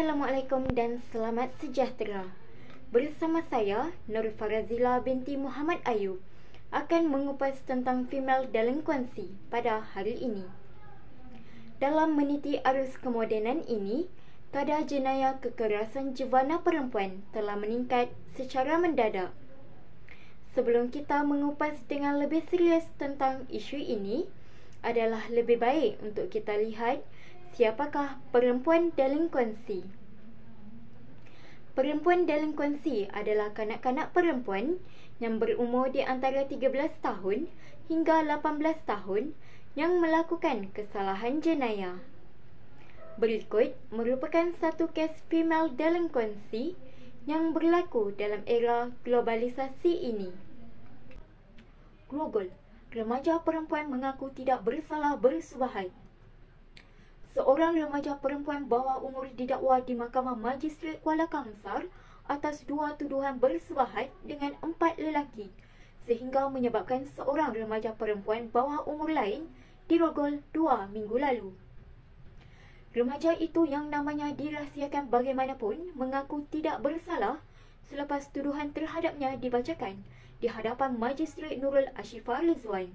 Assalamualaikum dan selamat sejahtera. Bersama saya, Nur Farazila binti Muhammad Ayub, akan mengupas tentang female delinquency pada hari ini. Dalam meniti arus kemodenan ini, kadar jenayah kekerasan jevana perempuan telah meningkat secara mendadak. Sebelum kita mengupas dengan lebih serius tentang isu ini, adalah lebih baik untuk kita lihat siapakah perempuan delinquency. Perempuan delinquency adalah kanak-kanak perempuan yang berumur di antara 13 tahun hingga 18 tahun yang melakukan kesalahan jenayah. Berikut merupakan satu kes female delinquency yang berlaku dalam era globalisasi ini. Grogol, remaja perempuan mengaku tidak bersalah bersubahat. Seorang remaja perempuan bawah umur didakwa di Mahkamah Majistret Kuala Kangsar atas dua tuduhan bersubahat dengan 4 lelaki sehingga menyebabkan seorang remaja perempuan bawah umur lain dirogol 2 minggu lalu. Remaja itu yang namanya dirahsiakan bagaimanapun mengaku tidak bersalah selepas tuduhan terhadapnya dibacakan di hadapan Majistret Nurul Ashifah Rizwan.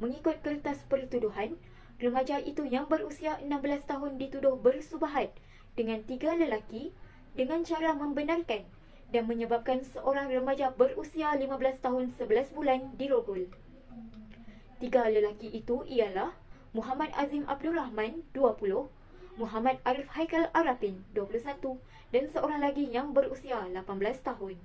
Mengikut kertas pertuduhan, remaja itu yang berusia 16 tahun dituduh bersubahat dengan 3 lelaki dengan cara membenarkan dan menyebabkan seorang remaja berusia 15 tahun 11 bulan dirogol. 3 lelaki itu ialah Muhammad Azim Abdul Rahman, 20, Muhammad Arif Haikal Arapin, 21 dan seorang lagi yang berusia 18 tahun.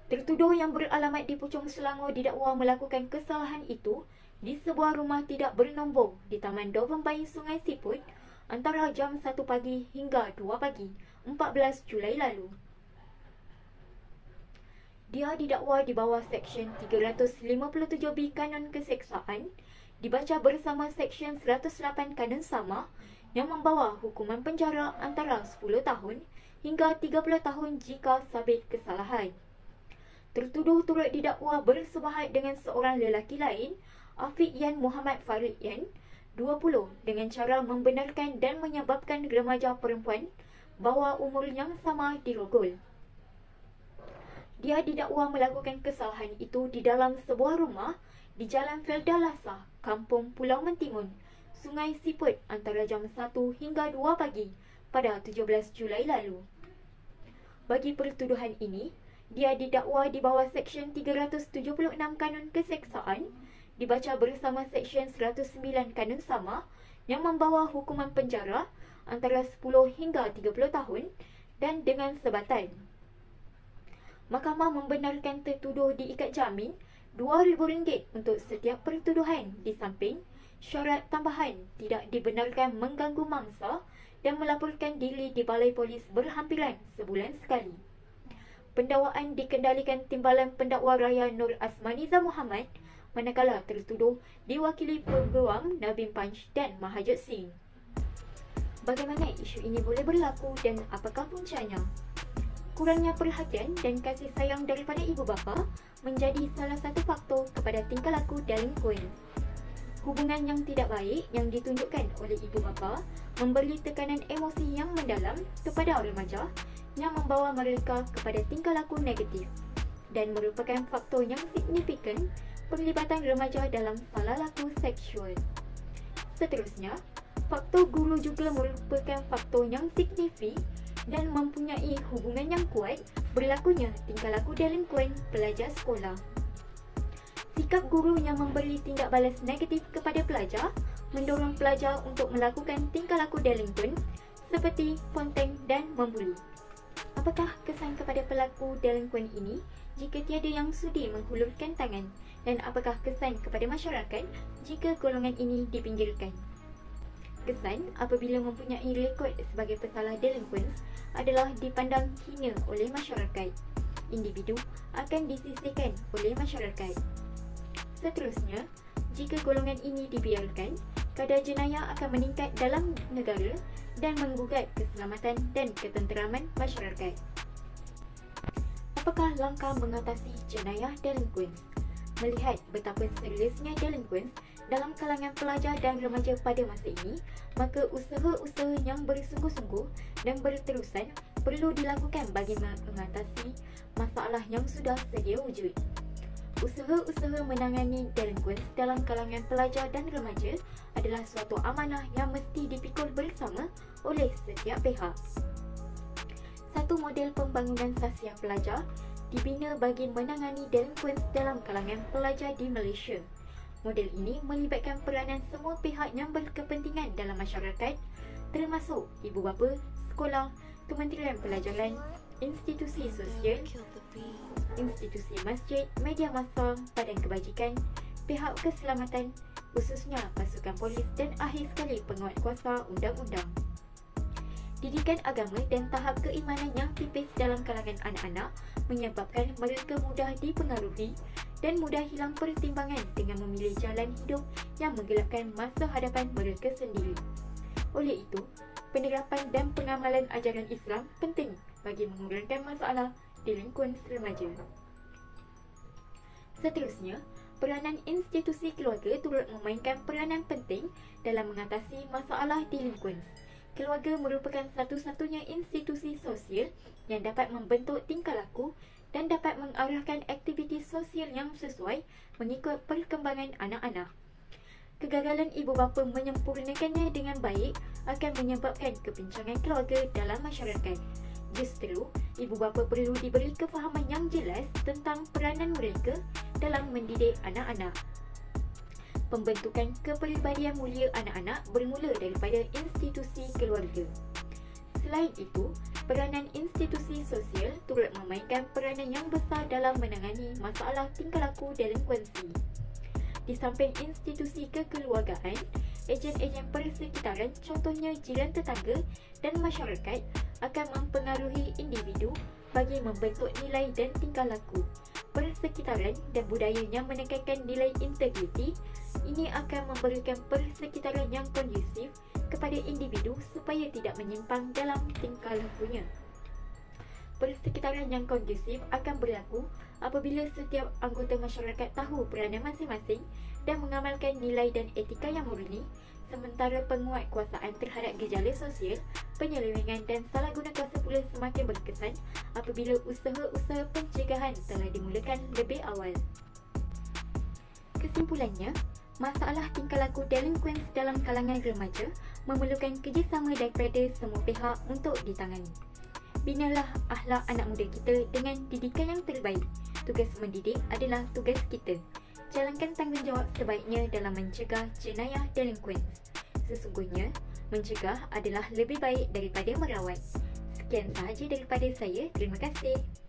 Tertuduh yang beralamat di Puchong Selangor didakwa melakukan kesalahan itu di sebuah rumah tidak bernombor di Taman Doven Bayi Sungai Siput antara jam 1 pagi hingga 2 pagi 14 Julai lalu. Dia didakwa di bawah Seksyen 357B Kanun Keseksaan, dibaca bersama Seksyen 108 Kanun Sama yang membawa hukuman penjara antara 10 tahun hingga 30 tahun jika sabit kesalahan. Tertuduh turut didakwa bersubahat dengan seorang lelaki lain, Afiq Yan Muhammad Farid Yan, 20, dengan cara membenarkan dan menyebabkan remaja perempuan bawah umur yang sama dirogol. Dia didakwa melakukan kesalahan itu di dalam sebuah rumah di Jalan Felda Lasa, Kampung Pulau Mentimun, Sungai Siput antara jam 1 hingga 2 pagi pada 17 Julai lalu. Bagi pertuduhan ini, dia didakwa di bawah Seksyen 376 Kanun Keseksaan, dibaca bersama Seksyen 109 Kanun Sama yang membawa hukuman penjara antara 10 hingga 30 tahun dan dengan sebatan. Mahkamah membenarkan tertuduh diikat jamin RM2,000 untuk setiap pertuduhan di samping syarat tambahan tidak dibenarkan mengganggu mangsa dan melaporkan diri di Balai Polis berhampiran sebulan sekali. Pendakwaan dikendalikan Timbalan Pendakwa Raya Nur Asmaniza Muhammad, manakala tertuduh diwakili Peguam Nabin Panch dan Mahajut Singh. Bagaimana isu ini boleh berlaku dan apakah puncanya? Kurangnya perhatian dan kasih sayang daripada ibu bapa menjadi salah satu faktor kepada tingkah laku delinquent. Hubungan yang tidak baik yang ditunjukkan oleh ibu bapa memberi tekanan emosi yang mendalam kepada remaja yang membawa mereka kepada tingkah laku negatif dan merupakan faktor yang signifikan perlibatan remaja dalam salah laku seksual. Seterusnya, faktor guru juga merupakan faktor yang signifikan dan mempunyai hubungan yang kuat berlakunya tingkah laku delinquent pelajar sekolah. Sikap guru yang memberi tindak balas negatif kepada pelajar mendorong pelajar untuk melakukan tingkah laku delinquent seperti ponteng dan membuli. Apakah kesan kepada pelaku delinquent ini jika tiada yang sudi menghulurkan tangan, dan apakah kesan kepada masyarakat jika golongan ini dipinggirkan? Kesan apabila mempunyai rekod sebagai pesalah delinquent adalah dipandang hina oleh masyarakat. Individu akan disisihkan oleh masyarakat. Seterusnya, jika golongan ini dibiarkan, kadar jenayah akan meningkat dalam negara dan menggugat keselamatan dan ketenteraman masyarakat. Apakah langkah mengatasi jenayah delinquent? Melihat betapa seriusnya delinquent dalam kalangan pelajar dan remaja pada masa ini, maka usaha-usaha yang bersungguh-sungguh dan berterusan perlu dilakukan bagi mengatasi masalah yang sudah sedia wujud. Usaha-usaha menangani delinquents dalam kalangan pelajar dan remaja adalah suatu amanah yang mesti dipikul bersama oleh setiap pihak. Satu model pembangunan sasiah pelajar dibina bagi menangani delinquents dalam kalangan pelajar di Malaysia. Model ini melibatkan peranan semua pihak yang berkepentingan dalam masyarakat, termasuk ibu bapa, sekolah, Kementerian Pelajaran, institusi sosial, institusi masjid, media massa, badan kebajikan, pihak keselamatan, khususnya pasukan polis dan akhir sekali penguatkuasa undang-undang. Didikan agama dan tahap keimanan yang tipis dalam kalangan anak-anak menyebabkan mereka mudah dipengaruhi dan mudah hilang pertimbangan dengan memilih jalan hidup yang menggelapkan masa hadapan mereka sendiri. Oleh itu, penerapan dan pengamalan ajaran Islam penting bagi mengurangkan masalah delinquents remaja. Seterusnya, peranan institusi keluarga turut memainkan peranan penting dalam mengatasi masalah delinquents. Keluarga merupakan satu-satunya institusi sosial yang dapat membentuk tingkah laku dan dapat mengarahkan aktiviti sosial yang sesuai mengikut perkembangan anak-anak. Kegagalan ibu bapa menyempurnakannya dengan baik akan menyebabkan kepincangan keluarga dalam masyarakat. Justru, ibu bapa perlu diberi kefahaman yang jelas tentang peranan mereka dalam mendidik anak-anak. Pembentukan kepribadian mulia anak-anak bermula daripada institusi keluarga. Selain itu, peranan institusi sosial turut memainkan peranan yang besar dalam menangani masalah tingkah laku delinkuensi. Di samping institusi kekeluargaan, ejen-ejen persekitaran contohnya jiran tetangga dan masyarakat akan mempengaruhi individu bagi membentuk nilai dan tingkah laku. Persekitaran dan budaya yang menekankan nilai integriti ini akan memberikan persekitaran yang kondusif kepada individu supaya tidak menyimpang dalam tingkah lakunya. Persekitaran yang kondusif akan berlaku apabila setiap anggota masyarakat tahu peranan masing-masing dan mengamalkan nilai dan etika yang murni, sementara penguatkuasaan terhadap gejala sosial, penyelewengan dan salah guna kuasa pula semakin berkesan apabila usaha-usaha pencegahan telah dimulakan lebih awal. Kesimpulannya, masalah tingkah laku delinquents dalam kalangan remaja memerlukan kerjasama daripada semua pihak untuk ditangani. Binalah akhlak anak muda kita dengan didikan yang terbaik. Tugas mendidik adalah tugas kita. Jalankan tanggungjawab sebaiknya dalam mencegah jenayah delinquents. Sesungguhnya, mencegah adalah lebih baik daripada merawat. Sekian sahaja daripada saya. Terima kasih.